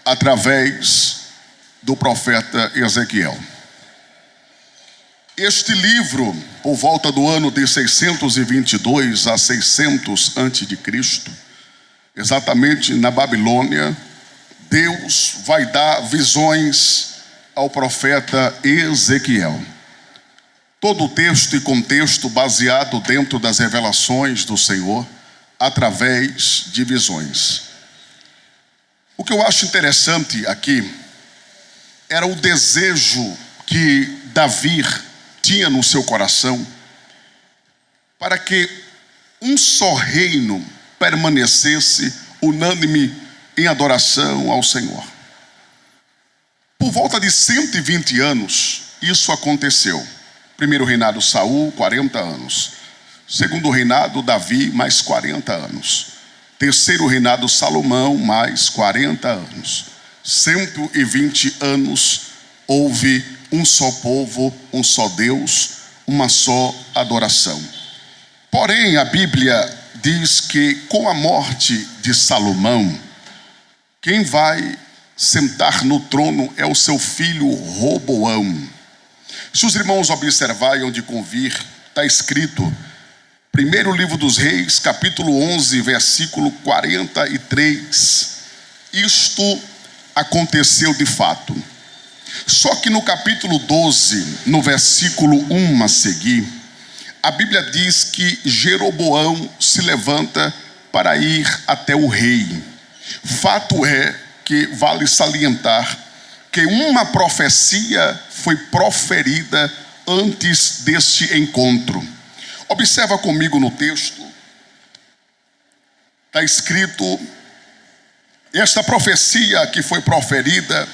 através do profeta Ezequiel. Este livro, por volta do ano de 622 a 600 a.C., exatamente na Babilônia, Deus vai dar visões ao profeta Ezequiel. Todo o texto e contexto baseado dentro das revelações do Senhor, através de visões. O que eu acho interessante aqui era o desejo que Davi tinha no seu coração para que um só reino permanecesse unânime em adoração ao Senhor. Por volta de 120 anos, isso aconteceu. Primeiro reinado Saul, 40 anos. Segundo reinado Davi, mais 40 anos. Terceiro reinado Salomão, mais 40 anos. 120 anos houve um só povo, um só Deus, uma só adoração. Porém, a Bíblia diz que com a morte de Salomão, quem vai sentar no trono é o seu filho Roboão. Se os irmãos observarem onde convir, está escrito, primeiro livro dos Reis, capítulo 11, versículo 43. Isto aconteceu de fato. Só que no capítulo 12, no versículo 1 a seguir, a Bíblia diz que Jeroboão se levanta para ir até o rei. Fato é que vale salientar que uma profecia foi proferida antes deste encontro. Observa comigo no texto. Está escrito, esta profecia que foi proferida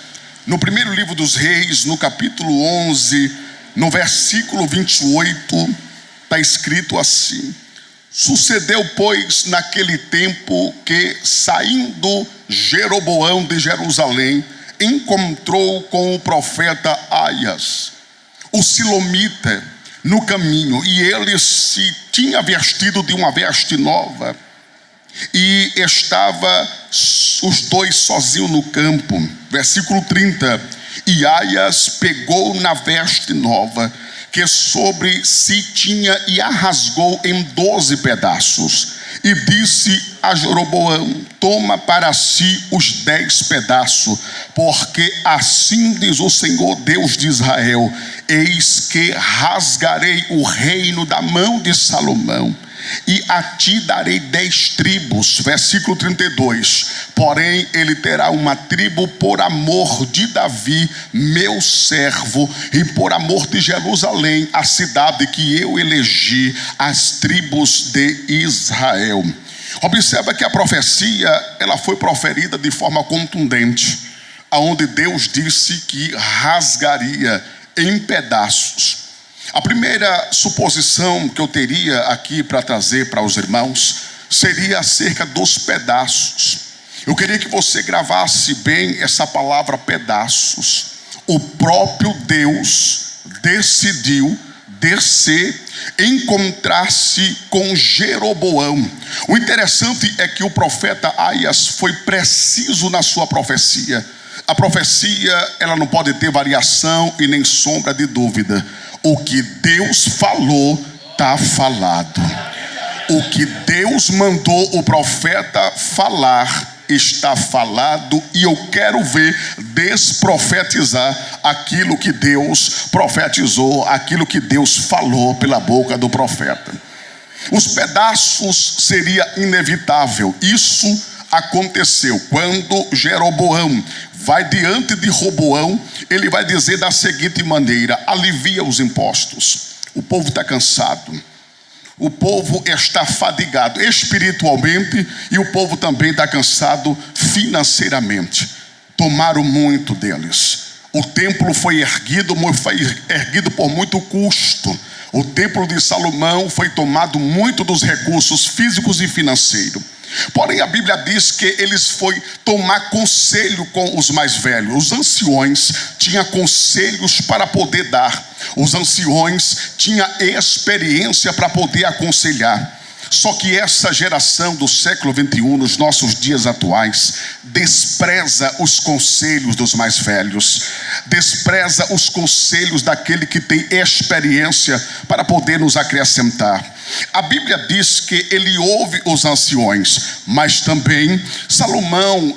no primeiro livro dos Reis, no capítulo 11, no versículo 28, está escrito assim: sucedeu, pois, naquele tempo que, saindo Jeroboão de Jerusalém, encontrou com o profeta Aias, o silomita, no caminho, e ele se tinha vestido de uma veste nova, e estava os dois sozinhos no campo. Versículo 30, e Aias pegou na veste nova que sobre si tinha e a rasgou em 12 pedaços, e disse a Jeroboão: toma para si os 10 pedaços, porque assim diz o Senhor Deus de Israel: eis que rasgarei o reino da mão de Salomão, e a ti darei 10 tribos. Versículo 32, porém ele terá uma tribo por amor de Davi, meu servo, e por amor de Jerusalém, a cidade que eu elegi, as tribos de Israel. Observa que a profecia, ela foi proferida de forma contundente, aonde Deus disse que rasgaria em pedaços. A primeira suposição que eu teria aqui para trazer para os irmãos seria acerca dos pedaços. Eu queria que você gravasse bem essa palavra pedaços. O próprio Deus decidiu descer, encontrar-se com Jeroboão. O interessante é que o profeta Aias foi preciso na sua profecia. A profecia, ela não pode ter variação e nem sombra de dúvida. O que Deus falou, está falado. O que Deus mandou o profeta falar, está falado. E eu quero ver desprofetizar aquilo que Deus profetizou, aquilo que Deus falou pela boca do profeta. Os pedaços seria inevitável. Isso aconteceu quando Jeroboão vai diante de Roboão. Ele vai dizer da seguinte maneira: alivia os impostos. O povo está cansado, o povo está fadigado espiritualmente, e o povo também está cansado financeiramente. Tomaram muito deles. O templo foi erguido por muito custo. O templo de Salomão foi tomado muito dos recursos físicos e financeiros. Porém, a Bíblia diz que eles foram tomar conselho com os mais velhos. Os anciões tinham conselhos para poder dar. Os anciões tinham experiência para poder aconselhar. Só que essa geração do século 21, nos nossos dias atuais, despreza os conselhos dos mais velhos, despreza os conselhos daquele que tem experiência para poder nos acrescentar. A Bíblia diz que ele ouve os anciões, mas também Salomão,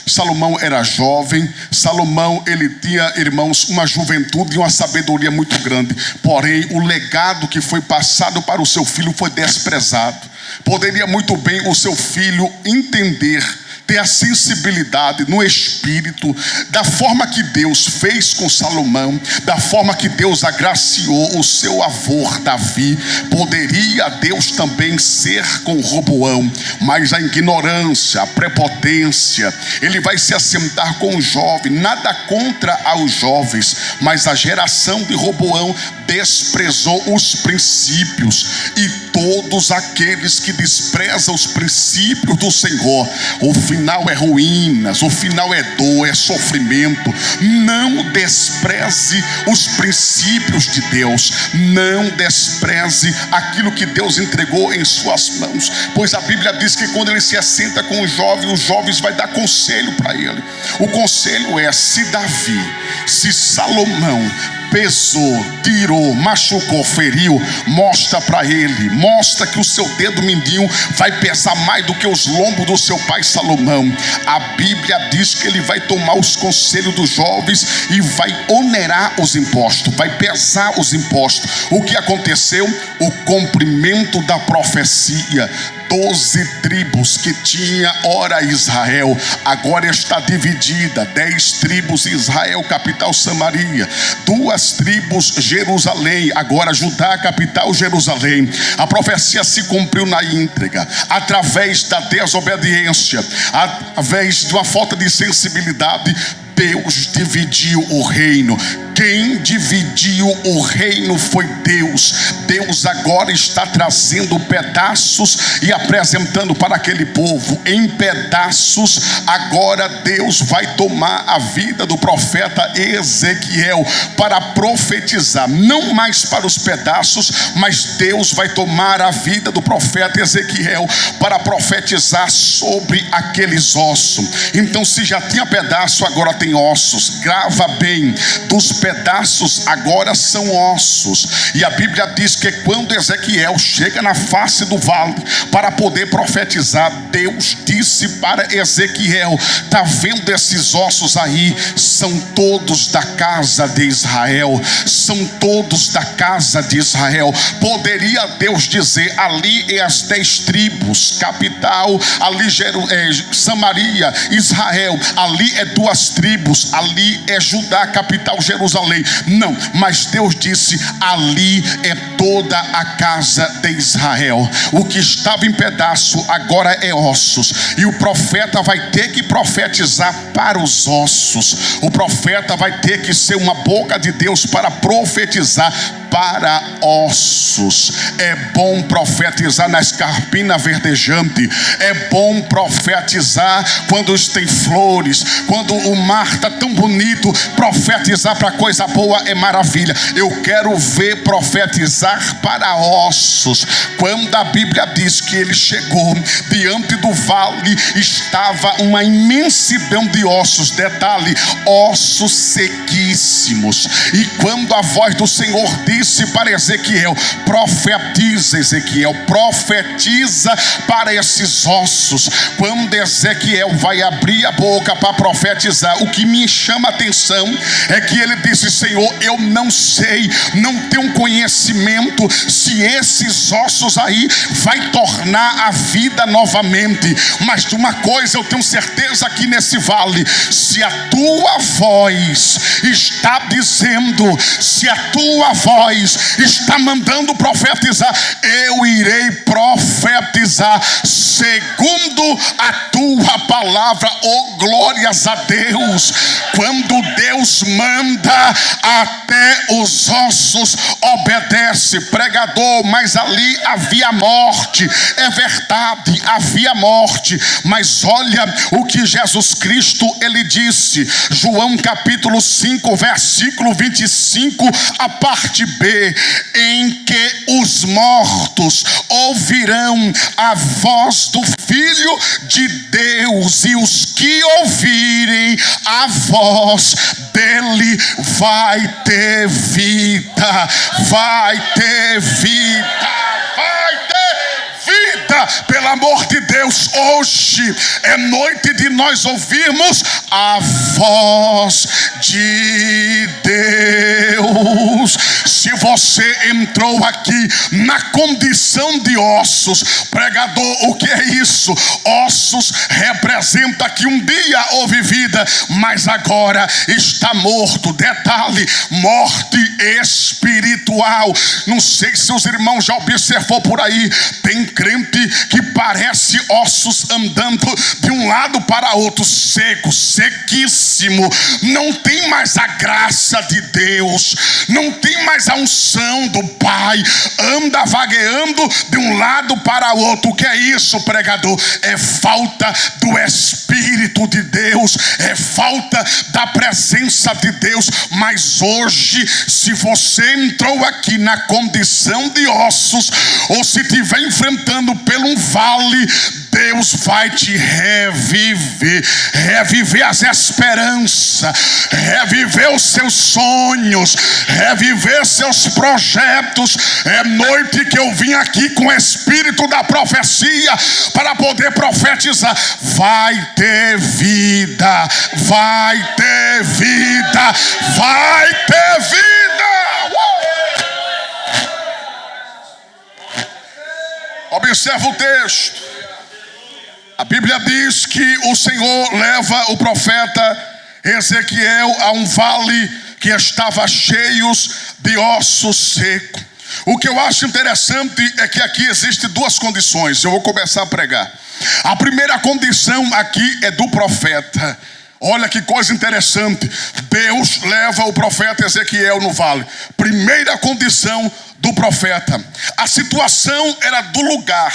Salomão era jovem, Salomão ele tinha, irmãos, uma juventude e uma sabedoria muito grande. Porém, o legado que foi passado para o seu filho foi desprezado. Poderia muito bem o seu filho entender, ter a sensibilidade no espírito, da forma que Deus fez com Salomão, da forma que Deus agraciou o seu avô Davi. Poderia Deus também ser com Roboão, mas a ignorância, a prepotência, ele vai se assentar com o jovem. Nada contra aos jovens, mas a geração de Roboão desprezou os princípios, e todos aqueles que desprezam os princípios do Senhor, o final é ruínas, o final é dor, é sofrimento. Não despreze os princípios de Deus, não despreze aquilo que Deus entregou em suas mãos, pois a Bíblia diz que quando ele se assenta com os jovens vai dar conselho para ele. O conselho é: se Davi, se Salomão pesou, tirou, machucou, feriu, mostra para ele, mostra que o seu dedo mindinho vai pesar mais do que os lombos do seu pai Salomão. A Bíblia diz que ele vai tomar os conselhos dos jovens e vai onerar os impostos, vai pesar os impostos. O que aconteceu? O cumprimento da profecia. 12 tribos que tinha ora Israel, agora está dividida. 10 tribos Israel, capital Samaria. 2 tribos Jerusalém, agora Judá, capital Jerusalém. A profecia se cumpriu na íntegra, através da desobediência, através de uma falta de sensibilidade. Deus dividiu o reino. Quem dividiu o reino foi Deus. Deus agora está trazendo pedaços e apresentando para aquele povo em pedaços. Agora Deus vai tomar a vida do profeta Ezequiel para profetizar, não mais para os pedaços, mas Deus vai tomar a vida do profeta Ezequiel para profetizar sobre aqueles ossos. Então, se já tinha pedaço, agora tem ossos. Grava bem, dos pedaços agora são ossos. E a Bíblia diz que quando Ezequiel chega na face do vale para poder profetizar, Deus disse para Ezequiel: está vendo esses ossos aí? São todos da casa de Israel, são todos da casa de Israel. Poderia Deus dizer: ali é as 10 tribos, capital, ali Samaria, Israel, ali é 2 tribos, ali é Judá, capital Jerusalém. Não, mas Deus disse: ali é toda a casa de Israel. O que estava em pedaço agora é ossos, e o profeta vai ter que profetizar para os ossos. O profeta vai ter que ser uma boca de Deus para profetizar para ossos. É bom profetizar na escarpina verdejante, é bom profetizar quando tem flores, quando o mar está tão bonito. Profetizar para coisa boa é maravilha. Eu quero ver profetizar para ossos. Quando a Bíblia diz que ele chegou diante do vale, estava uma imensidão de ossos. Detalhe: ossos sequíssimos. E quando a voz do Senhor disse para Ezequiel: profetiza, Ezequiel, profetiza para esses ossos. Quando Ezequiel vai abrir a boca para profetizar, o que me chama a atenção é que ele disse: Senhor, eu não sei, não tenho conhecimento se esses ossos aí vai tornar a vida novamente, mas de uma coisa eu tenho certeza aqui nesse vale: se a tua voz está dizendo, se a tua voz está mandando profetizar, eu irei profetizar segundo a tua palavra. Oh, glórias a Deus! Quando Deus manda, até os ossos obedecem. Pregador, mas ali havia morte. É verdade, havia morte, mas olha o que Jesus Cristo ele disse, João capítulo 5 versículo 25, a parte B, em que os mortos ouvirão a voz do Filho de Deus, e os que ouvirem a voz dele vai ter vida, vai ter vida. Pelo amor de Deus, hoje é noite de nós ouvirmos a voz de Deus. Se você entrou aqui na condição de ossos, pregador, o que é isso? Ossos representa que um dia houve vida, mas agora está morto. Detalhe, morte espiritual. Não sei se os irmãos já observou por aí, tem crente que parece ossos andando de um lado para outro, seco, sequíssimo. Não tem mais a graça de Deus, não tem mais a unção do Pai, anda vagueando de um lado para o outro. O que é isso, pregador? É falta do Espírito de Deus, é falta da presença de Deus. Mas hoje, se você entrou aqui na condição de ossos, ou se estiver enfrentando pelo um vale, Deus vai te reviver, reviver as esperanças, reviver os seus sonhos, reviver seus projetos. É noite que eu vim aqui com o espírito da profecia para poder profetizar. Vai ter vida, vai ter vida, vai ter vida. Observa o texto. A Bíblia diz que o Senhor leva o profeta Ezequiel a um vale que estava cheio de ossos secos. O que eu acho interessante é que aqui existem duas condições. Eu vou começar a pregar. A primeira condição aqui é do profeta. Olha que coisa interessante. Deus leva o profeta Ezequiel no vale. Primeira condição do profeta. A situação era do lugar,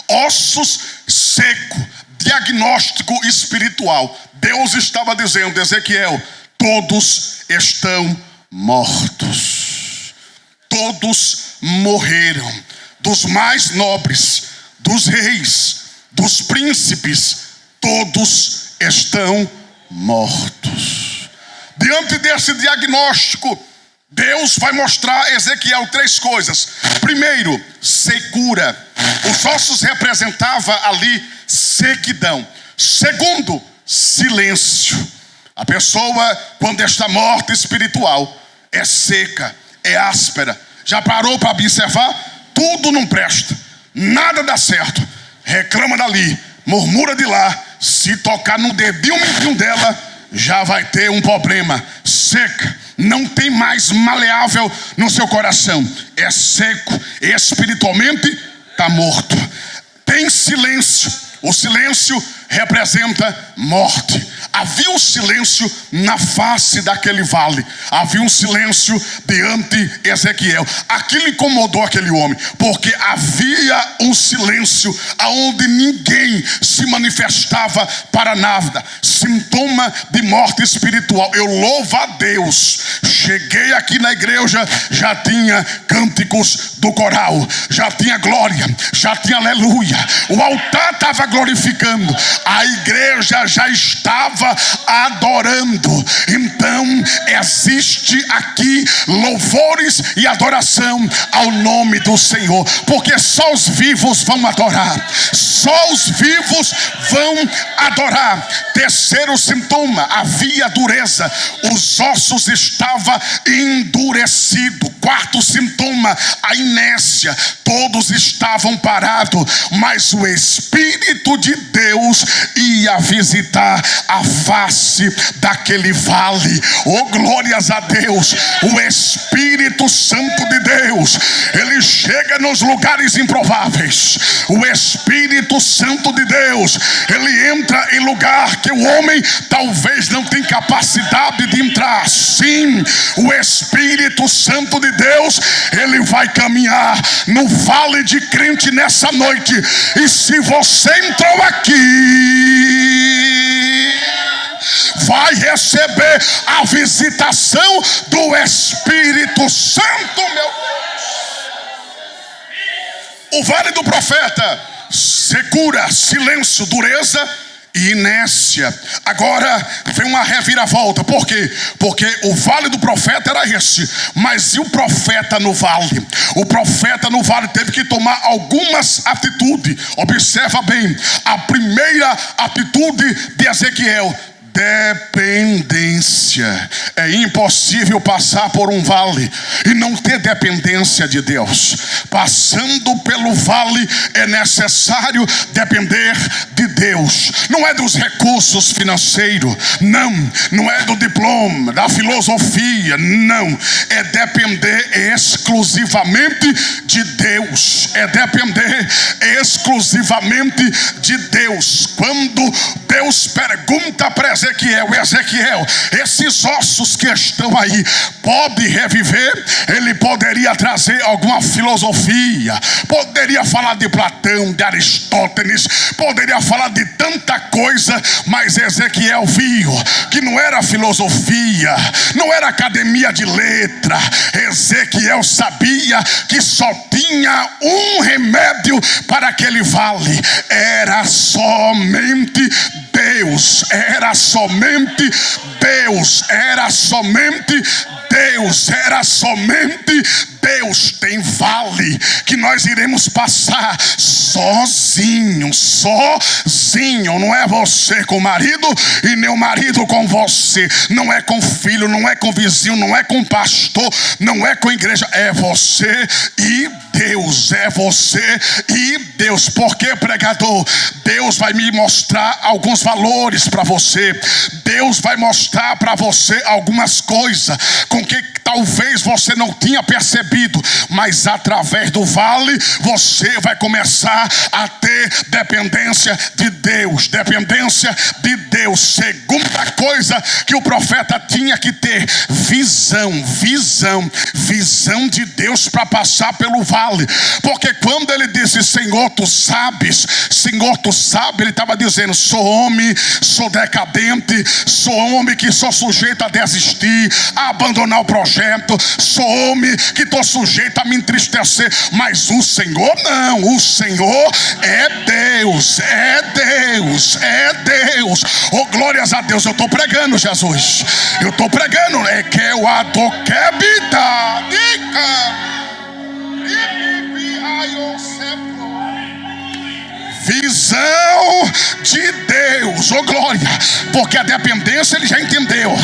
ossos secos, diagnóstico espiritual. Deus estava dizendo: Ezequiel, todos estão mortos. Todos morreram. Dos mais nobres, dos reis, dos príncipes, todos estão mortos. Diante desse diagnóstico, Deus vai mostrar a Ezequiel três coisas. Primeiro, secura. Os ossos representavam ali sequidão. Segundo, silêncio. A pessoa, quando está morta espiritual, é seca, é áspera. Já parou para observar? Tudo não presta, nada dá certo. Reclama dali, murmura de lá. Se tocar no dedinho mindinho dela, já vai ter um problema. Seca, não tem mais maleável no seu coração. É seco, espiritualmente está morto. Tem silêncio. O silêncio representa morte. Havia um silêncio na face daquele vale. Havia um silêncio diante de Ezequiel. Aquilo incomodou aquele homem, porque havia um silêncio aonde ninguém se manifestava para nada. Sintoma de morte espiritual. Eu louvo a Deus. Cheguei aqui na igreja, já tinha cânticos do coral, já tinha glória, já tinha aleluia. O altar estava glorificando, a igreja já estava adorando. Então existe aqui louvores e adoração ao nome do Senhor, porque só os vivos vão adorar, só os vivos vão adorar. Terceiro sintoma, havia dureza, os ossos estavam endurecidos. Quarto sintoma, a inércia, todos estavam parados, mas o Espírito de Deus ia visitar a face daquele vale. Oh, glórias a Deus! O Espírito Santo de Deus, ele chega nos lugares improváveis. O Espírito Santo de Deus, ele entra em lugar que o homem talvez não tenha capacidade de entrar. Sim, o Espírito Santo de Deus, ele vai caminhar no vale de crente nessa noite. E se você entrou aqui, vai receber a visitação do Espírito Santo, meu Deus. O vale do profeta, secura, silêncio, dureza e inércia. Agora vem uma reviravolta. Por quê? Porque o vale do profeta era esse. Mas e o profeta no vale? O profeta no vale teve que tomar algumas atitudes. Observa bem. A primeira atitude de Ezequiel: dependência. É impossível passar por um vale e não ter dependência de Deus. Passando pelo vale é necessário depender de Deus. Não é dos recursos financeiros, não é do diploma, da filosofia, não. É depender exclusivamente de Deus. É depender exclusivamente de Deus. Quando Deus pergunta para Ezequiel, esses ossos que estão aí, pode reviver? Ele poderia trazer alguma filosofia, poderia falar de Platão, de Aristóteles, poderia falar de tanta coisa, mas Ezequiel viu que não era filosofia, não era academia de letra. Ezequiel sabia que só tinha um remédio para aquele vale: era somente Deus, era somente Deus, era somente Deus, era somente Deus. Tem vale que nós iremos passar sozinho. Não é você com o marido e nem o marido com você, não é com filho, não é com vizinho, não é com pastor, não é com igreja, é você e Deus, é você e Deus. Por que, pregador? Deus vai me mostrar alguns valores para você. Deus vai mostrar para você algumas coisas com que talvez você não tinha percebido, mas através do vale você vai começar a ter dependência de Deus. Dependência de Deus. Segunda coisa que o profeta tinha que ter: visão de Deus para passar pelo vale. Porque quando ele disse Senhor, tu sabes, ele estava dizendo: sou homem, sou decadente, sou homem que sou sujeito a desistir, a abandonar o projeto, sou homem que estou sujeito a me entristecer. Mas o Senhor não, o Senhor é Deus, é Deus, é Deus. Oh, glórias a Deus. Eu estou pregando, Jesus, eu estou pregando. É que eu adoquebita visão de Deus, oh glória. Porque a dependência ele já entendeu.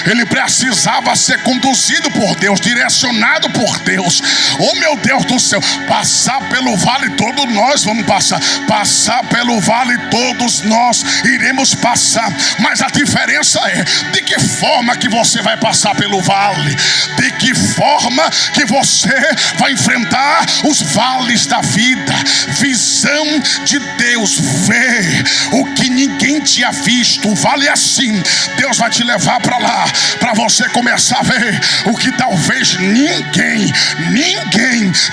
Ele precisava ser conduzido por Deus, direcionado por Deus. Oh meu Deus do céu, passar pelo vale todos nós vamos passar pelo vale todos nós iremos passar. Mas a diferença é de que forma que você vai passar pelo vale, de que forma que você vai enfrentar os vales da vida. Visão de Deus, vê o que ninguém tinha visto. O vale é assim. Deus vai te levar para lá, para você começar a ver o que talvez ninguém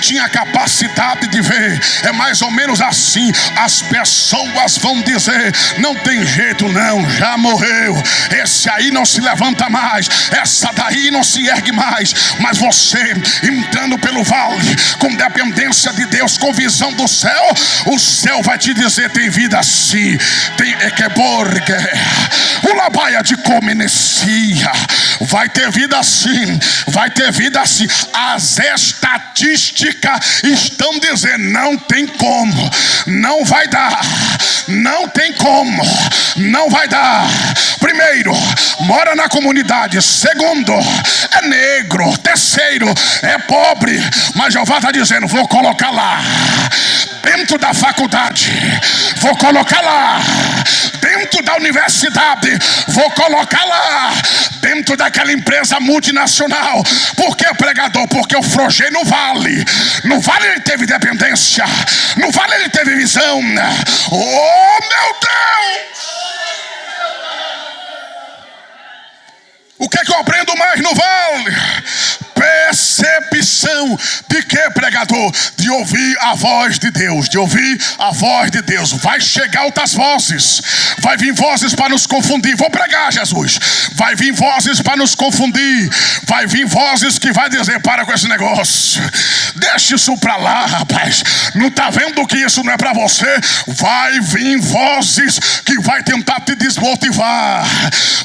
tinha capacidade de ver. É mais ou menos assim. As pessoas vão dizer: não tem jeito não, já morreu, esse aí não se levanta mais, essa daí não se ergue mais. Mas você entrando pelo vale com dependência de Deus, com visão do céu, o céu vai te dizer: tem vida assim, tem equeborgue, o labaia de comenecia, vai ter vida assim, vai ter vida assim. As estatísticas estão dizendo: não tem como, não vai dar, não tem como, não vai dar. Primeiro, mora na comunidade. Segundo, é negro. Terceiro, é pobre. Mas Jeová está dizendo: vou colocar lá dentro da faculdade, vou colocar lá dentro da universidade, vou colocar lá dentro daquela empresa multinacional. Por que, pregador? Porque eu forjei no vale. No vale ele teve dependência, no vale ele teve visão. Oh meu Deus! O que é que eu aprendo mais no vale? Perseverança. percepção de que, pregador? De ouvir a voz de Deus, de ouvir a voz de Deus. Vai chegar outras vozes, vai vir vozes para nos confundir. Vou pregar, Jesus. Vai vir vozes para nos confundir, vai vir vozes que vai dizer: para com esse negócio, deixa isso para lá, rapaz, não está vendo que isso não é para você? Vai vir vozes que vai tentar te desmotivar,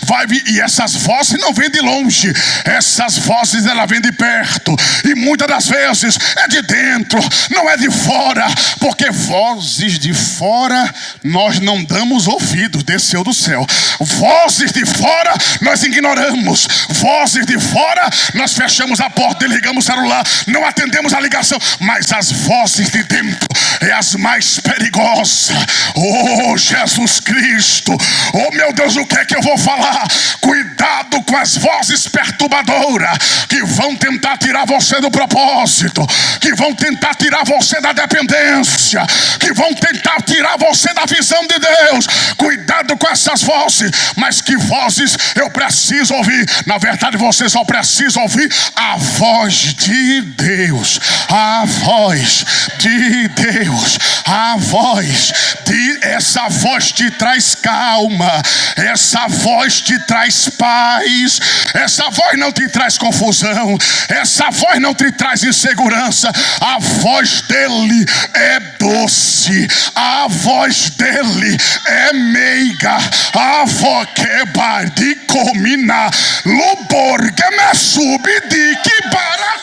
vai vir, e essas vozes não vêm de longe, essas vozes ela vem de perto, e muitas das vezes é de dentro, não é de fora, porque vozes de fora nós não damos ouvido, desceu do céu. Vozes de fora nós ignoramos, vozes de fora nós fechamos a porta, desligamos o celular, não atendemos a ligação, mas as vozes de dentro é as mais perigosas. Oh Jesus Cristo, oh meu Deus, o que é que eu vou falar? Cuidado com as vozes perturbadoras que vão tentar tirar você do propósito, que vão tentar tirar você da dependência, que vão tentar tirar você da visão de Deus. Cuidado com essas vozes. Mas que vozes eu preciso ouvir? Na verdade você só precisa ouvir a voz de Deus, a voz de Deus, a voz de... Essa voz te traz calma, essa voz te traz paz, essa voz não te traz confusão, essa voz não te traz insegurança. A voz dele é doce, a voz dele é meiga, a voz que vai de comina lubor que me sube de que para.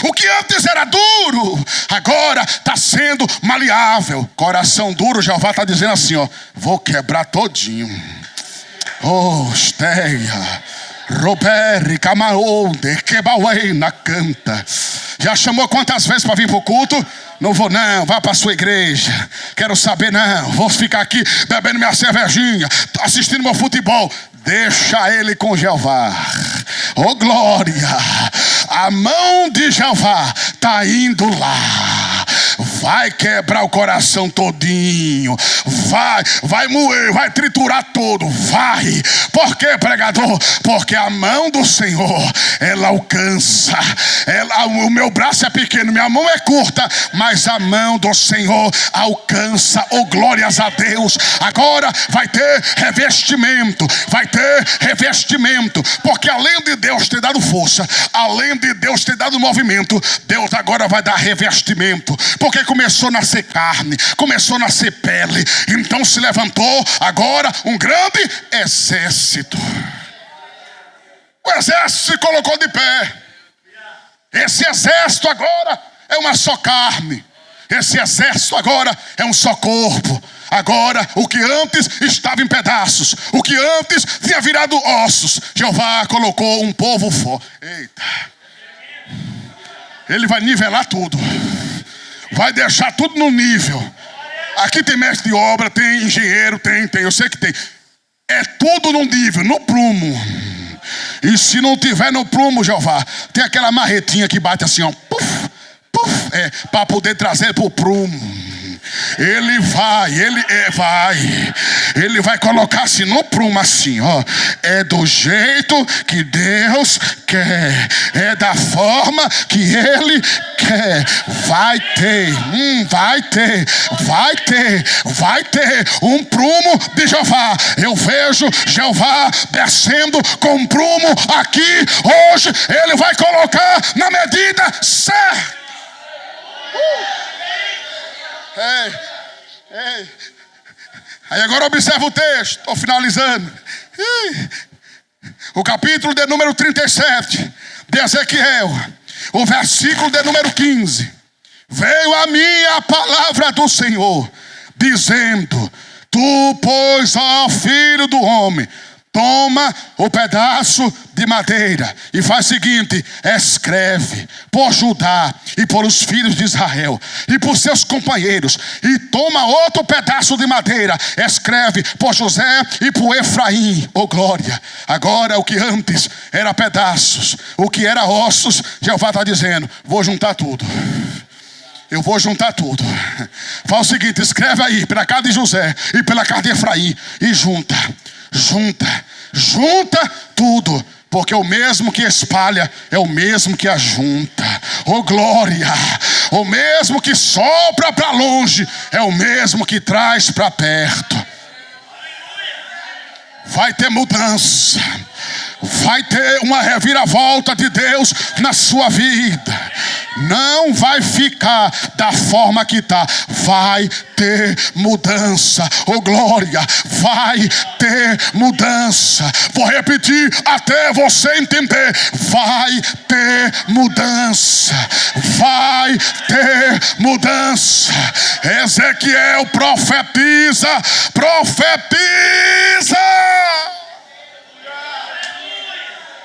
O que antes era duro, agora está sendo maleável. Coração duro, Jeová está dizendo assim, ó: vou quebrar todinho. Oh, Steia, Robert, Camaonde, Quebauei na canta. Já chamou quantas vezes para vir para o culto? Não vou não, vá para a sua igreja. Quero saber não, vou ficar aqui bebendo minha cervejinha, assistindo meu futebol. Deixa ele com Jeová. Oh glória, a mão de Jeová está indo lá. Vai quebrar o coração todinho, vai moer, vai triturar todo, vai. Por quê, pregador? Porque a mão do Senhor, ela alcança. O meu braço é pequeno, minha mão é curta, mas a mão do Senhor alcança. Oh glórias a Deus. Agora vai ter revestimento, porque além de Deus ter dado força, além de Deus ter dado movimento, Deus agora vai dar revestimento. Porque começou a nascer carne, começou a nascer pele, então se levantou agora um grande exército. O exército se colocou de pé. Esse exército agora é uma só carne, esse exército agora é um só corpo. Agora, o que antes estava em pedaços, o que antes tinha virado ossos, Jeová colocou um povo forte. Eita, ele vai nivelar tudo, vai deixar tudo no nível. Aqui tem mestre de obra, tem engenheiro, tem, eu sei que tem. É tudo no nível, no prumo. E se não tiver no prumo, Jeová, tem aquela marretinha que bate assim, ó, puf, puf, para poder trazer para o prumo. Ele vai colocar assim no prumo, assim, ó. É do jeito que Deus quer, é da forma que Ele quer. Vai ter um prumo de Jeová. Eu vejo Jeová descendo com um prumo aqui hoje. Ele vai colocar na medida certa. Ei. Aí agora observa o texto, estou finalizando. O capítulo de número 37 de Ezequiel, o versículo de número 15. Veio a mim a palavra do Senhor, dizendo: tu, pois, ó filho do homem, toma o pedaço de madeira e faz o seguinte: escreve por Judá e por os filhos de Israel e por seus companheiros, e toma outro pedaço de madeira, escreve por José e por Efraim. Oh glória! Agora o que antes era pedaços, o que era ossos, Jeová está dizendo: vou juntar tudo. Eu vou juntar tudo. Faz o seguinte: escreve aí pela casa de José e pela casa de Efraim, e junta tudo, porque o mesmo que espalha é o mesmo que ajunta. Oh glória! O mesmo que sopra para longe é o mesmo que traz para perto. Vai ter mudança. Vai ter uma reviravolta de Deus na sua vida. Não vai ficar da forma que está. Vai ter mudança. Oh glória, vai ter mudança. Vou repetir até você entender. Vai ter mudança. Vai ter mudança. Ezequiel profetiza. Profetiza.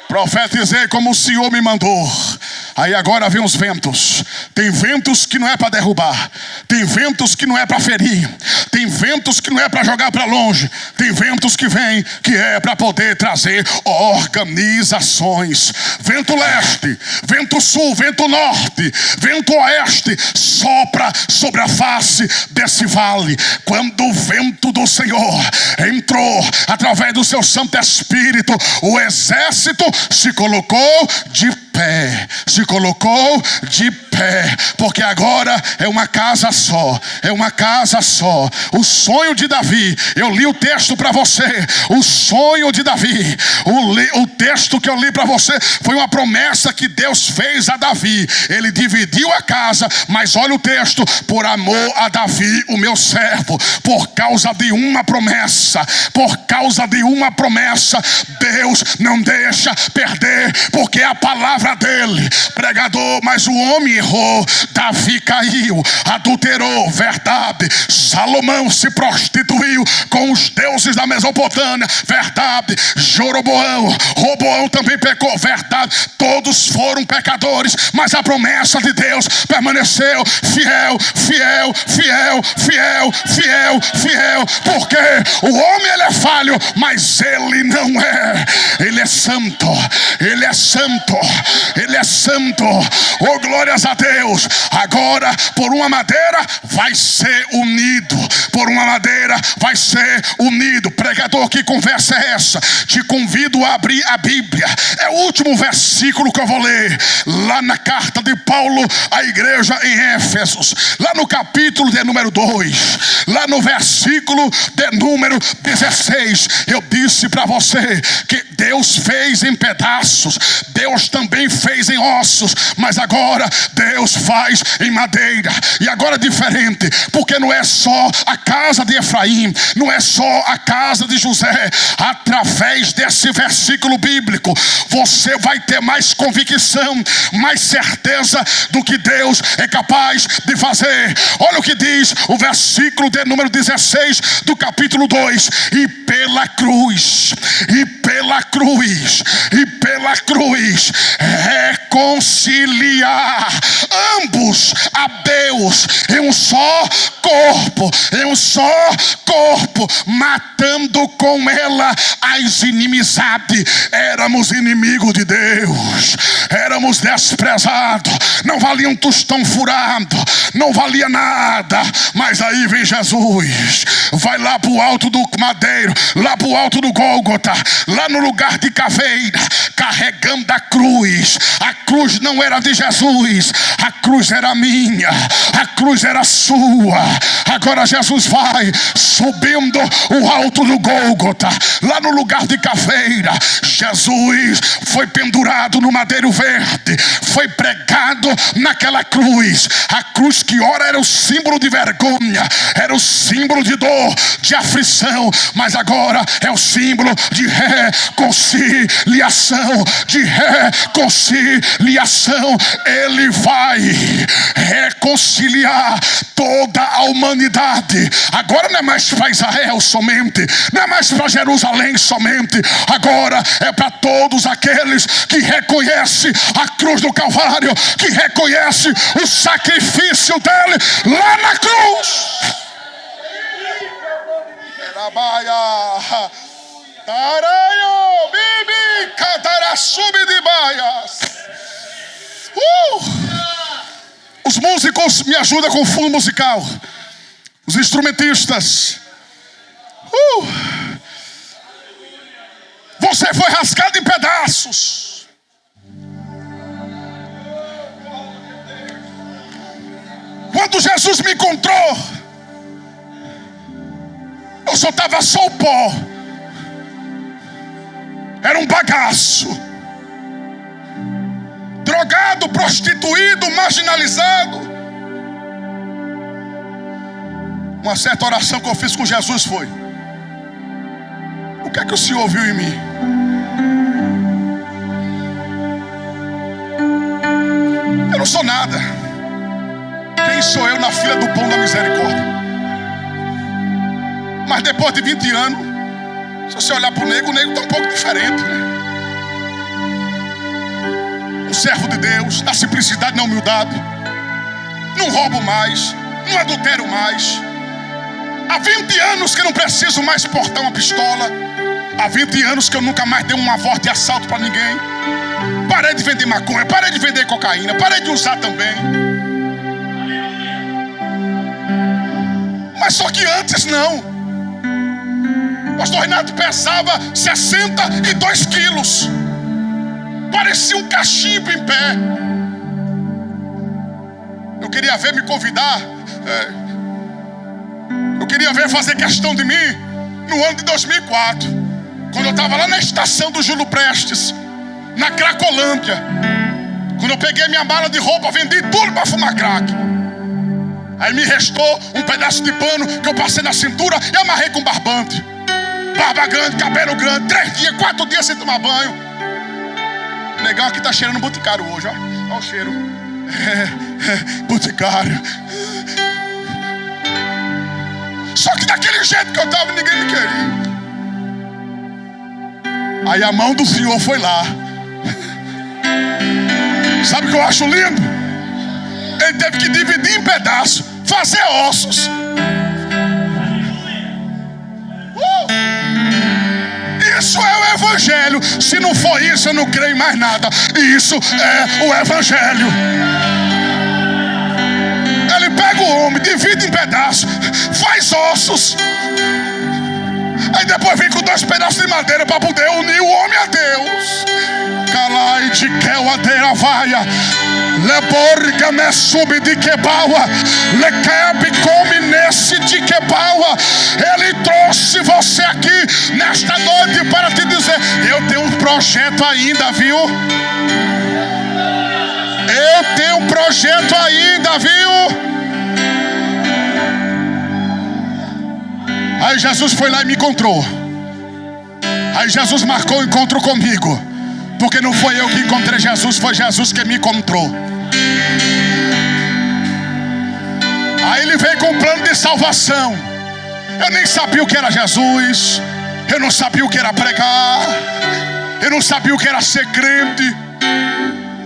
Profetizei como o Senhor me mandou. Aí agora vem os ventos. Tem ventos que não é para derrubar. Tem ventos que não é para ferir. Tem ventos que não é para jogar para longe. Tem ventos que vem que é para poder trazer organizações. Vento leste, vento sul, vento norte, vento oeste sopra sobre a face desse vale. Quando o vento do Senhor entrou através do seu Santo Espírito, o exército se colocou de pé. Se colocou de pé. Porque agora é uma casa só. É uma casa só. O sonho de Davi. Eu li o texto para você. O sonho de Davi. O texto que eu li para você foi uma promessa que Deus fez a Davi. Ele dividiu a casa. Mas olha o texto. Por amor a Davi, o meu servo. Por causa de uma promessa. Por causa de uma promessa. Deus não deixa perder. Porque a palavra dele, pregador, mas o homem errou. Davi caiu, adulterou, verdade. Salomão se prostituiu com os deuses da Mesopotâmia, verdade. Roboão também pecou, verdade. Todos foram pecadores, mas a promessa de Deus permaneceu fiel, fiel, fiel, fiel, fiel, fiel. Porque o homem ele é falho, mas ele não é. Ele é santo, ele é santo, ele é santo. Oh glórias a Deus. Agora por uma madeira vai ser unido. Por uma madeira vai ser unido. Pregador, que conversa é essa? Te convido a abrir a Bíblia. É o último versículo que eu vou ler. Lá na carta de Paulo à igreja em Éfesos. Lá no capítulo de número 2. Lá no versículo de número 16. Eu disse para você que Deus fez em pedaços. Deus também fez em ossos. Mas agora Deus faz em madeira. E agora é diferente. Porque não é só a casa de Efraim. Não é só a casa de José. Através desse versículo bíblico, você vai ter mais convicção, mais certeza do que Deus é capaz de fazer. Olha o que diz o versículo de número 16 do capítulo 2. E pela cruz, e pela cruz, e pela cruz reconciliar ambos a Deus em um só corpo, em um só corpo, matando com ela as inimizades. Éramos inimigos de Deus, éramos desprezados, não valia um tostão furado, não valia nada. Mas aí vem Jesus, vai lá para o alto do madeiro, lá para o alto do Gólgota, lá no lugar de caveira, carregando a cruz. A cruz não era de Jesus, a cruz era minha, a cruz era sua. Agora Jesus vai subindo o alto do Gólgota, lá no lugar de caveira. Jesus foi pendurado no madeiro verde, foi pregado naquela cruz. A cruz que ora era o símbolo de vergonha, era o símbolo de dor, de aflição, mas agora é o símbolo de reconciliação, de reconciliação. Ele vai reconciliar toda a humanidade. Agora não é mais para Israel somente, não é mais para Jerusalém somente. Agora é para todos aqueles que reconhecem a cruz do Calvário, que reconhecem o sacrifício dele lá na cruz. Os músicos me ajudam com o fundo musical. Os instrumentistas. Você Aí foi rasgado em pedaços. Quando Jesus me encontrou, eu só estava só o pó. Era um bagaço. Drogado, prostituído, marginalizado. Uma certa oração que eu fiz com Jesus foi: o que é que o Senhor viu em mim? Eu não sou nada. Quem sou eu na fila do pão da misericórdia? Mas depois de 20 anos, se você olhar para o negro está um pouco diferente, né? Um servo de Deus, na simplicidade, na humildade. Não roubo mais, não adultero mais. Há 20 anos que eu não preciso mais portar uma pistola. Há 20 anos que eu nunca mais dei uma voz de assalto para ninguém. Parei de vender maconha, parei de vender cocaína, parei de usar também. Mas só que antes não. Pastor Renato pesava 62 quilos. Parecia um cachimbo em pé. Eu queria ver me convidar. Eu queria ver fazer questão de mim no ano de 2004. Quando eu estava lá na estação do Júlio Prestes, na Cracolândia. Quando eu peguei minha mala de roupa, vendi tudo para fumar crack. Aí me restou um pedaço de pano que eu passei na cintura e amarrei com barbante. Barba grande, cabelo grande, 3 dias, 4 dias sem tomar banho. O negão aqui tá cheirando boticário hoje, ó. Olha o cheiro. Boticário. Só que daquele jeito que eu tava, ninguém me queria. Aí a mão do Senhor foi lá. Sabe o que eu acho lindo? Ele teve que dividir em pedaços, fazer ossos. Isso é o Evangelho. Se não for isso, eu não creio em mais nada. Isso é o Evangelho. Ele pega o homem, divide em pedaços, faz ossos. Aí depois vem com 2 pedaços de madeira para poder unir o homem a Deus. Calai de queuadeira vaia. Leborga me sube de quebaua. Lequebe come nesse de quebaua. Ele trouxe você aqui nesta noite para te dizer: eu tenho um projeto ainda, viu? Eu tenho um projeto ainda, viu? Aí Jesus foi lá e me encontrou. Aí Jesus marcou o encontro comigo. Porque não foi eu que encontrei Jesus, foi Jesus que me encontrou. Aí ele veio com um plano de salvação. Eu nem sabia o que era Jesus. Eu não sabia o que era pregar. Eu não sabia o que era ser crente.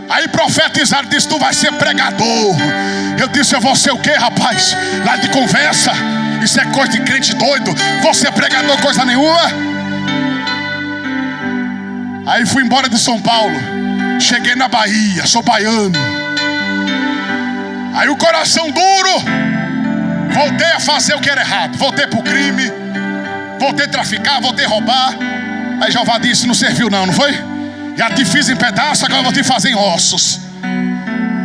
Aí profetizaram, disse: tu vai ser pregador. Eu disse: eu vou ser o quê, rapaz? Lá de conversa. Isso é coisa de crente doido. Vou ser pregador coisa nenhuma. Aí fui embora de São Paulo. Cheguei na Bahia, sou baiano. Aí o coração duro. Voltei a fazer o que era errado. Voltei pro crime. Voltei a traficar, voltei a roubar. Aí Jeová disse: não serviu não, não foi? Já te fiz em pedaços, agora vou te fazer em ossos.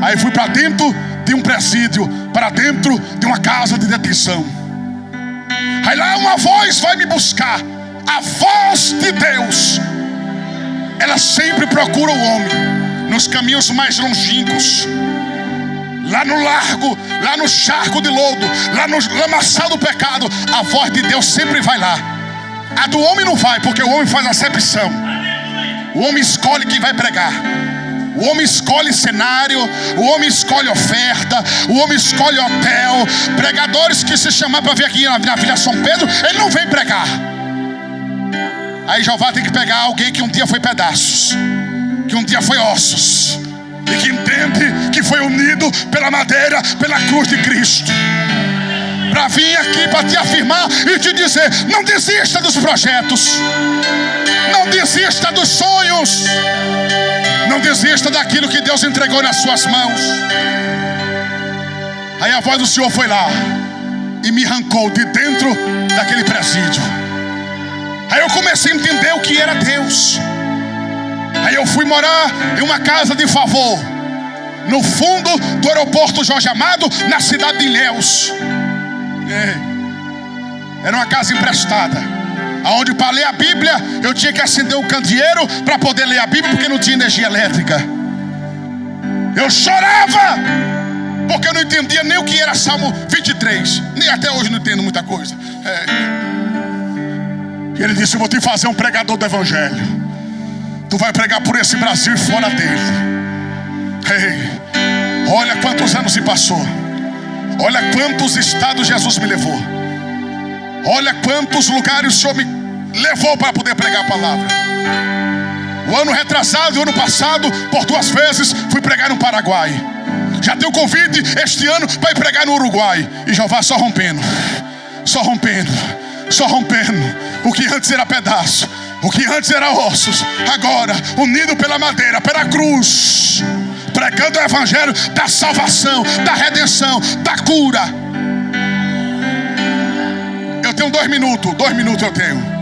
Aí fui para dentro de um presídio, para dentro de uma casa de detenção. Aí lá uma voz vai me buscar. A voz de Deus, ela sempre procura o homem nos caminhos mais longínquos. Lá no largo, lá no charco de lodo, lá no lamaçal do pecado, a voz de Deus sempre vai lá. A do homem não vai, porque o homem faz acepção. O homem escolhe quem vai pregar. O homem escolhe cenário. O homem escolhe oferta. O homem escolhe hotel. Pregadores que se chamar para vir aqui na Vila São Pedro, ele não vem pregar. Aí Jeová tem que pegar alguém que um dia foi pedaços, que um dia foi ossos, e que entende que foi unido pela madeira, pela cruz de Cristo, para vir aqui para te afirmar e te dizer: não desista dos projetos, não desista dos sonhos, não desista daquilo que Deus entregou nas suas mãos. Aí a voz do Senhor foi lá e me arrancou de dentro daquele presídio. Aí eu comecei a entender o que era Deus. eu fui morar em uma casa de favor, no fundo do aeroporto Jorge Amado, na cidade de Ilhéus. Era uma casa emprestada, onde para ler a Bíblia eu tinha que acender um candeeiro para poder ler a Bíblia, porque não tinha energia elétrica. Eu chorava porque eu não entendia nem o que era Salmo 23. Nem até hoje não entendo muita coisa. E ele disse: eu vou te fazer um pregador do evangelho. Tu vai pregar por esse Brasil e fora dele. Olha quantos anos se passou. Olha quantos estados Jesus me levou. Olha quantos lugares o Senhor me levou para poder pregar a palavra. O ano retrasado e o ano passado, por 2 vezes, fui pregar no Paraguai. Já tenho convite este ano para ir pregar no Uruguai. E Jeová só rompendo. Só rompendo. Só rompendo. O que antes era pedaço, o que antes era ossos, agora unido pela madeira, pela cruz, pregando o evangelho da salvação, da redenção, da cura. Eu tenho 2 minutos. 2 minutos eu tenho.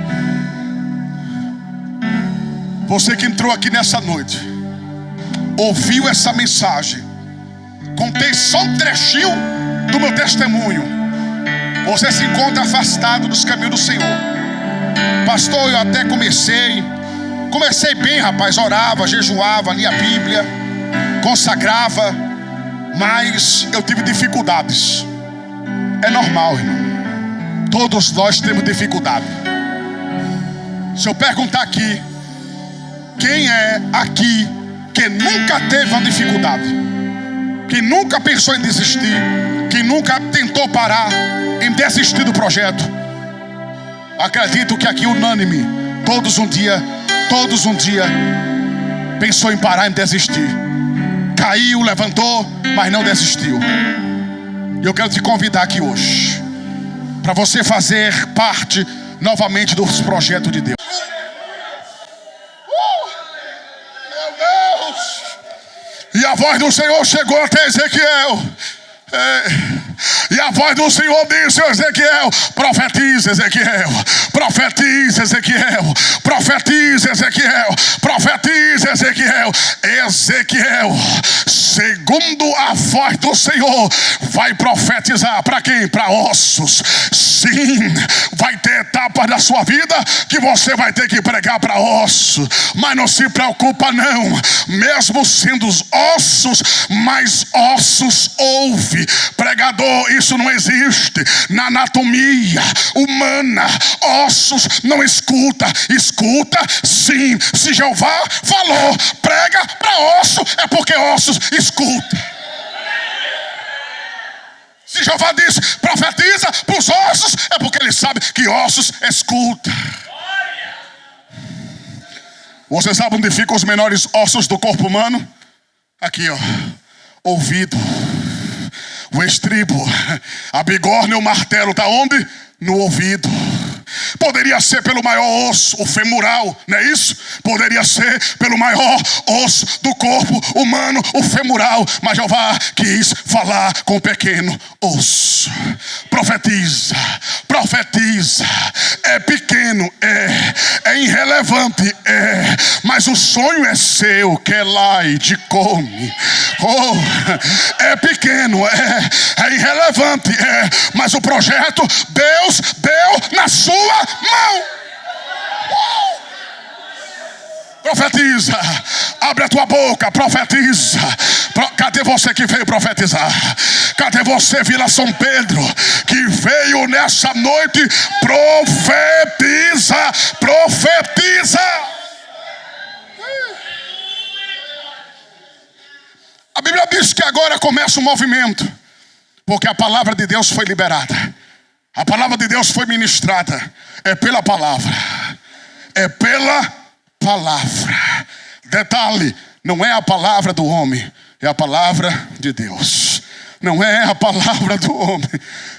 Você que entrou aqui nessa noite, ouviu essa mensagem, contei só um trechinho do meu testemunho. Você se encontra afastado dos caminhos do Senhor. Pastor, eu até comecei bem, rapaz. Orava, jejuava, lia a Bíblia, consagrava, mas eu tive dificuldades. É normal, irmão. Todos nós temos dificuldade. Se eu perguntar aqui, quem é aqui que nunca teve uma dificuldade, que nunca pensou em desistir, que nunca tentou parar, em desistir do projeto? Acredito que aqui unânime, todos um dia pensou em parar, em desistir. Caiu, levantou, mas não desistiu. E eu quero te convidar aqui hoje para você fazer parte novamente dos projetos de Deus. Meu Deus! E a voz do Senhor chegou até Ezequiel. E a voz do Senhor disse a Ezequiel: profetiza, Ezequiel, profetiza, Ezequiel, profetiza, Ezequiel, profetiza, Ezequiel. Ezequiel, segundo a voz do Senhor, vai profetizar para quem? Para ossos. Sim, vai ter etapas da sua vida que você vai ter que pregar para ossos. Mas não se preocupa não, mesmo sendo os ossos, mas ossos ouve. Pregador, isso não existe na anatomia humana. Ossos não escuta. Escuta sim. Se Jeová falou, prega para osso, é porque ossos escuta. Se Jeová disse, profetiza para os ossos, é porque ele sabe que ossos escuta. Você sabe onde ficam os menores ossos do corpo humano? Aqui, ó. Ouvido, o estribo, a bigorna e o martelo. Tá onde? No ouvido. Poderia ser pelo maior osso, o femoral, não é isso? Poderia ser pelo maior osso do corpo humano, o femoral. Mas Jeová quis falar com o pequeno osso. Profetiza, profetiza. É pequeno, é irrelevante, mas o sonho é seu, que lá e de come. Oh, é pequeno, é irrelevante, mas o projeto Deus deu na sua mão. Profetiza, abre a tua boca, profetiza. Cadê você que veio profetizar? Cadê você, Vila São Pedro, que veio nessa noite? Profetiza, profetiza. A Bíblia diz que agora começa um movimento, porque a palavra de Deus foi liberada. A palavra de Deus foi ministrada. É pela palavra. É pela palavra. Detalhe, não é a palavra do homem, é a palavra de Deus. Não é a palavra do homem,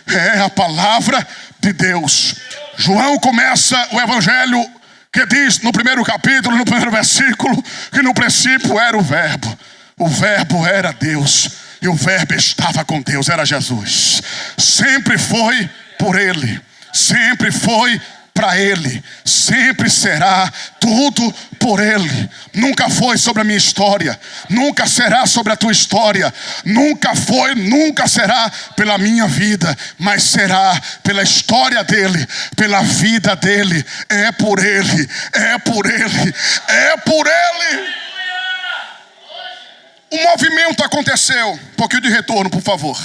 é a palavra de Deus. João começa o evangelho que diz no primeiro capítulo, no primeiro versículo, que no princípio era o verbo era Deus, e o verbo estava com Deus, era Jesus. Sempre foi por ele, sempre foi para Ele, sempre será tudo por Ele. Nunca foi sobre a minha história, nunca será sobre a tua história, nunca foi, nunca será pela minha vida, mas será pela história dele, pela vida dele. É por Ele, é por Ele, é por Ele. O movimento aconteceu. Um pouquinho de retorno, por favor.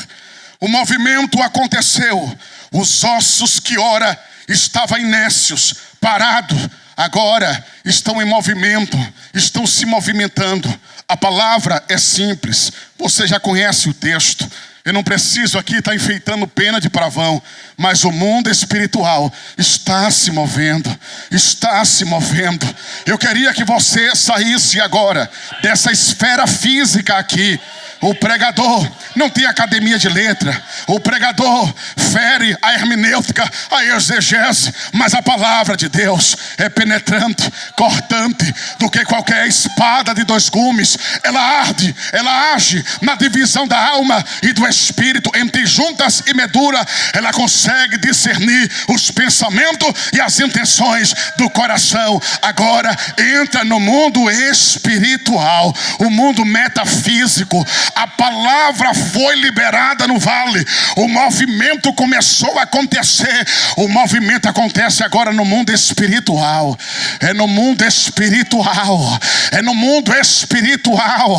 O movimento aconteceu. Os ossos que ora estavam inércios, parados, agora estão em movimento, estão se movimentando. A palavra é simples. Você já conhece o texto. Eu não preciso aqui estar enfeitando pena de pavão, mas o mundo espiritual está se movendo, está se movendo. Eu queria que você saísse agora dessa esfera física aqui. O pregador não tem academia de letra. O pregador fere a hermenêutica, a exegese, mas a palavra de Deus é penetrante, cortante, do que qualquer espada de dois gumes. Ela arde, ela age na divisão da alma e do espírito, entre juntas e medula. Ela consegue discernir os pensamentos e as intenções do coração. Agora entra no mundo espiritual, o mundo metafísico. A palavra foi liberada no vale. O movimento começou a acontecer. O movimento acontece agora no mundo espiritual. É no mundo espiritual. É no mundo espiritual.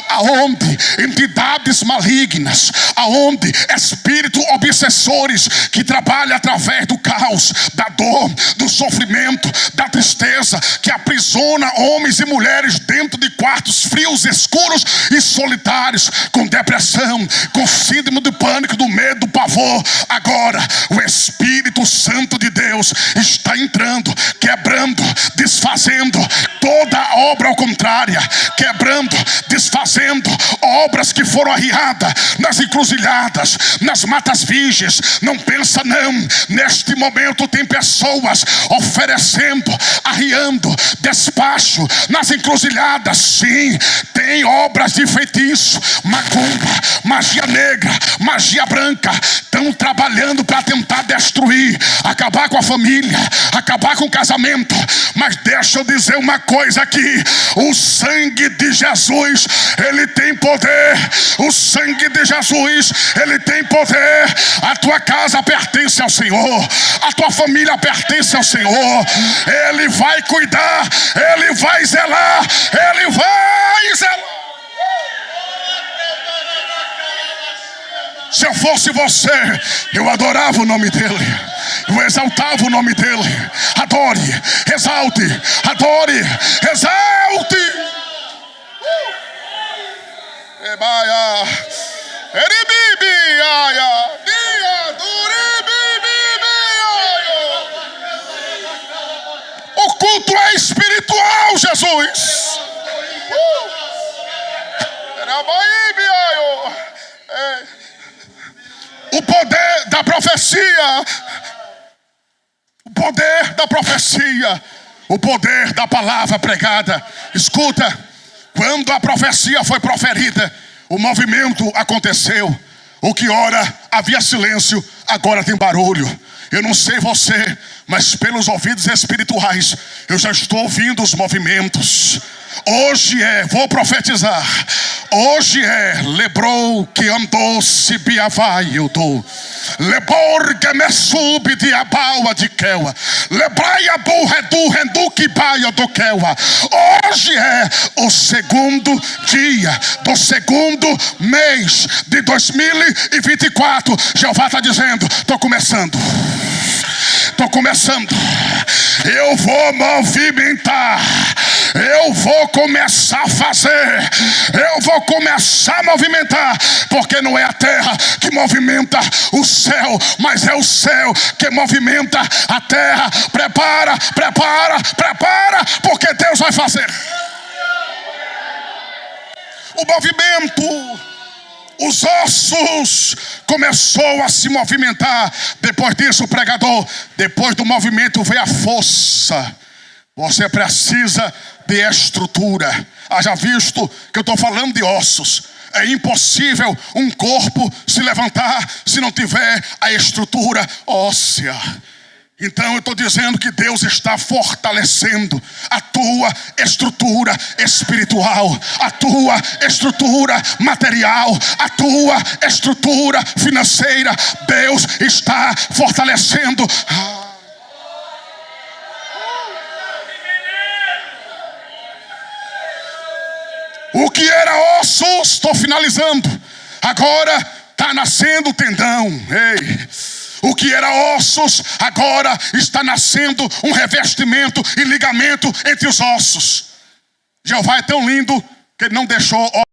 Aonde entidades malignas, aonde espíritos obsessores que trabalham através do caos, da dor, do sofrimento, da tristeza, que aprisiona homens e mulheres dentro de quartos frios, escuros e solitários, com depressão, com síndrome do pânico, do medo, do pavor. Agora o Espírito Santo de Deus está entrando, quebrando, desfazendo toda obra ao contrária, quebrando, desfazendo obras que foram arriadas nas encruzilhadas, nas matas virgens. Não pensa não, neste momento tem pessoas oferecendo, arriando, despacho nas encruzilhadas. Sim, tem obras de feitiço, macumba, magia negra, magia branca, estão trabalhando para tentar destruir, acabar com a família, acabar com o casamento. Mas deixa eu dizer uma coisa aqui: o sangue de Jesus, ele tem poder. O sangue de Jesus, ele tem poder. A tua casa pertence ao Senhor, a tua família pertence ao Senhor. Ele vai cuidar, ele vai zelar, ele vai zelar. Se eu fosse você, eu adorava o nome dele, eu exaltava o nome dele. Adore, exalte, adore, exalte. O culto é espiritual, Jesus. O poder da profecia, o poder da profecia, o poder da palavra pregada. Escuta, quando a profecia foi proferida, o movimento aconteceu. O que ora havia silêncio, agora tem barulho. Eu não sei você, mas pelos ouvidos espirituais eu já estou ouvindo os movimentos. Hoje vou profetizar. Hoje lembrou que andou se biavai eu dou. Lebor que me sube de abaua de queua. Lebraia burredu rendu que baia do queua. Hoje o segundo dia do segundo mês de 2024. Jeová está dizendo: estou começando. Estou começando. Eu vou movimentar. Eu vou começar a fazer. Eu vou começar a movimentar. Porque não é a terra que movimenta o céu, mas é o céu que movimenta a terra. Prepara, prepara, prepara, porque Deus vai fazer. O movimento, os ossos começou a se movimentar. Depois disso, o pregador, depois do movimento veio a força. Você precisa de estrutura. Haja visto que eu estou falando de ossos. É impossível um corpo se levantar se não tiver a estrutura óssea. Então eu estou dizendo que Deus está fortalecendo a tua estrutura espiritual, a tua estrutura material, a tua estrutura financeira. Deus está fortalecendo. O que era ossos, estou finalizando, agora está nascendo tendão. Ei. O que era ossos, agora está nascendo um revestimento e ligamento entre os ossos. Jeová é tão lindo que ele não deixou